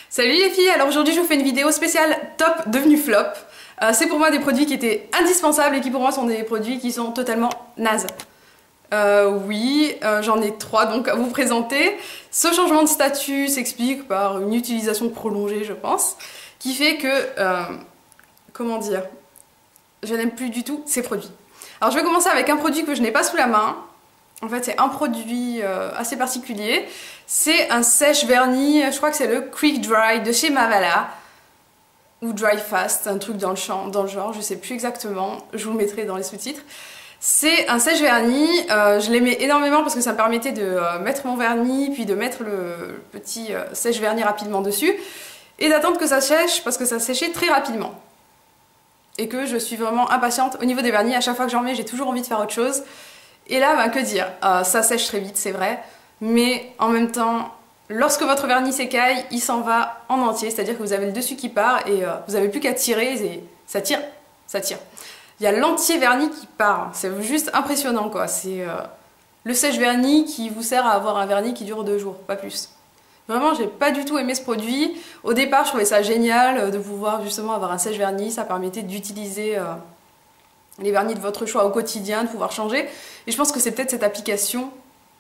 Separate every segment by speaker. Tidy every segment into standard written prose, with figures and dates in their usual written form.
Speaker 1: Salut les filles, alors aujourd'hui je vous fais une vidéo spéciale top devenu flop. C'est pour moi des produits qui étaient indispensables et qui pour moi sont des produits qui sont totalement nazes. J'en ai 3 donc à vous présenter. Ce changement de statut s'explique par une utilisation prolongée je pense, qui fait que, comment dire, je n'aime plus du tout ces produits. Alors je vais commencer avec un produit que je n'ai pas sous la main. En fait c'est un produit assez particulier. C'est un sèche-vernis, je crois que c'est le Quick Dry de chez Mavala. Ou Dry Fast, un truc dans le genre, je sais plus exactement, je vous le mettrai dans les sous-titres. C'est un sèche-vernis, je l'aimais énormément parce que ça me permettait de mettre mon vernis, puis de mettre le petit sèche-vernis rapidement dessus, et d'attendre que ça sèche parce que ça séchait très rapidement. Et que je suis vraiment impatiente au niveau des vernis, à chaque fois que j'en mets j'ai toujours envie de faire autre chose. Et là, ben, que dire, ça sèche très vite, c'est vrai. Mais en même temps, lorsque votre vernis s'écaille, il s'en va en entier, c'est-à-dire que vous avez le dessus qui part et vous n'avez plus qu'à tirer et ça tire, ça tire. Il y a l'entier vernis qui part, c'est juste impressionnant quoi. C'est le sèche-vernis qui vous sert à avoir un vernis qui dure 2 jours, pas plus. Vraiment, j'ai pas du tout aimé ce produit. Au départ, je trouvais ça génial de pouvoir justement avoir un sèche-vernis, ça permettait d'utiliser les vernis de votre choix au quotidien, de pouvoir changer. Et je pense que c'est peut-être cette application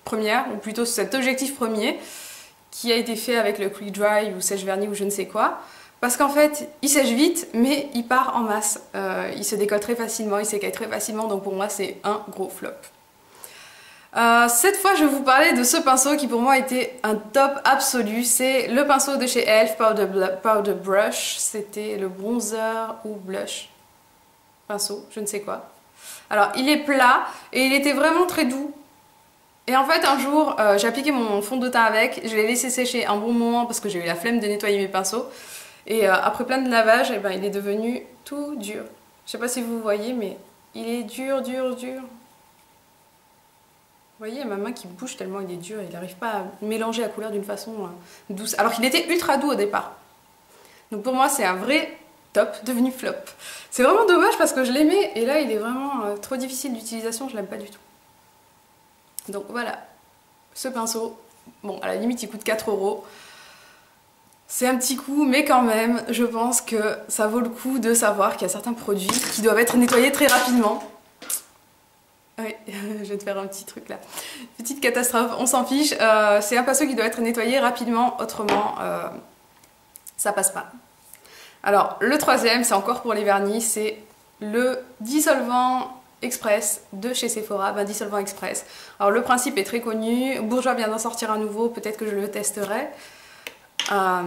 Speaker 1: première, ou plutôt cet objectif premier, qui a été fait avec le Quick Dry ou sèche-vernis ou je ne sais quoi. Parce qu'en fait, il sèche vite, mais il part en masse. Il se décolle très facilement, il s'écaille très facilement, donc pour moi c'est un gros flop. Cette fois, je vais vous parler de ce pinceau qui pour moi était un top absolu. C'est le pinceau de chez Elf Powder Brush. C'était le bronzer ou blush. Pinceau, je ne sais quoi. Alors, il est plat et il était vraiment très doux. Et en fait, un jour, j'ai appliqué mon fond de teint avec. Je l'ai laissé sécher un bon moment parce que j'ai eu la flemme de nettoyer mes pinceaux. Et après plein de lavage, eh ben, il est devenu tout dur. Je sais pas si vous voyez, mais il est dur, dur, dur. Vous voyez, ma main qui bouge tellement il est dur, il n'arrive pas à mélanger la couleur d'une façon douce. Alors qu'il était ultra doux au départ. Donc pour moi, c'est un vrai top devenu flop. C'est vraiment dommage parce que je l'aimais et là, il est vraiment trop difficile d'utilisation, je l'aime pas du tout. Donc voilà, ce pinceau, bon, à la limite, il coûte 4 €. C'est un petit coup, mais quand même, je pense que ça vaut le coup de savoir qu'il y a certains produits qui doivent être nettoyés très rapidement. Oui, je vais te faire un petit truc là. Petite catastrophe, on s'en fiche. C'est un pinceau qui doit être nettoyé rapidement, autrement ça passe pas. Alors, le troisième, c'est encore pour les vernis, c'est le dissolvant Express de chez Sephora, ben, dissolvant Express. Alors le principe est très connu, Bourjois vient d'en sortir un nouveau, peut-être que je le testerai. Ça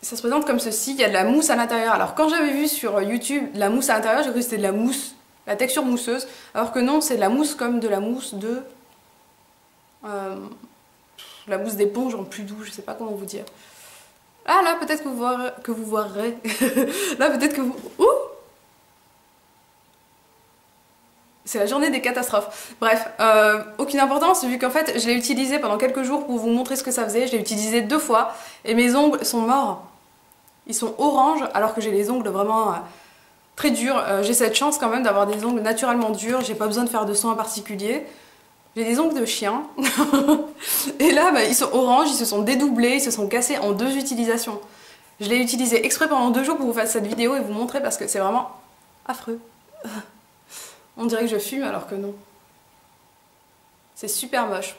Speaker 1: se présente comme ceci, il y a de la mousse à l'intérieur. Alors quand j'avais vu sur YouTube la mousse à l'intérieur, j'ai cru que c'était de la mousse, la texture mousseuse, alors que non, c'est de la mousse comme de la mousse de... la mousse d'éponge en plus doux, je sais pas comment vous dire. Ah là, peut-être que vous verrez. Là, peut-être que vous... Ouh, c'est la journée des catastrophes. Bref, aucune importance vu qu'en fait je l'ai utilisé pendant quelques jours pour vous montrer ce que ça faisait. Je l'ai utilisé 2 fois et mes ongles sont morts. Ils sont orange alors que j'ai les ongles vraiment très durs. J'ai cette chance quand même d'avoir des ongles naturellement durs. J'ai pas besoin de faire de soins particuliers. J'ai des ongles de chien. Et là, bah, ils sont orange, ils se sont dédoublés, ils se sont cassés en 2 utilisations. Je l'ai utilisé exprès pendant 2 jours pour vous faire cette vidéo et vous montrer parce que c'est vraiment affreux. On dirait que je fume alors que non. C'est super moche.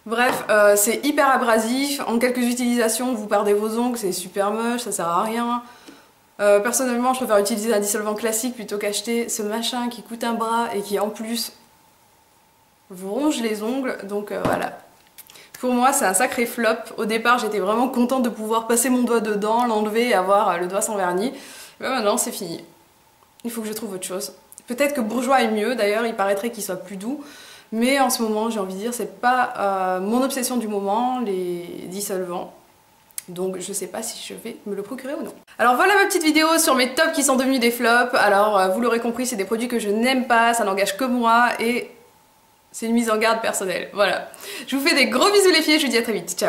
Speaker 1: Bref, c'est hyper abrasif. En quelques utilisations, vous perdez vos ongles, c'est super moche, ça sert à rien. Personnellement, je préfère utiliser un dissolvant classique plutôt qu'acheter ce machin qui coûte un bras et qui en plus vous ronge les ongles. Donc voilà. Pour moi, c'est un sacré flop. Au départ, j'étais vraiment contente de pouvoir passer mon doigt dedans, l'enlever et avoir le doigt sans vernis. Mais maintenant, c'est fini. Il faut que je trouve autre chose. Peut-être que Bourjois est mieux, d'ailleurs, il paraîtrait qu'il soit plus doux. Mais en ce moment, j'ai envie de dire, c'est pas mon obsession du moment, les dissolvants. Donc je sais pas si je vais me le procurer ou non. Alors voilà ma petite vidéo sur mes tops qui sont devenus des flops. Alors vous l'aurez compris, c'est des produits que je n'aime pas, ça n'engage que moi et c'est une mise en garde personnelle. Voilà. Je vous fais des gros bisous les filles, je vous dis à très vite. Ciao.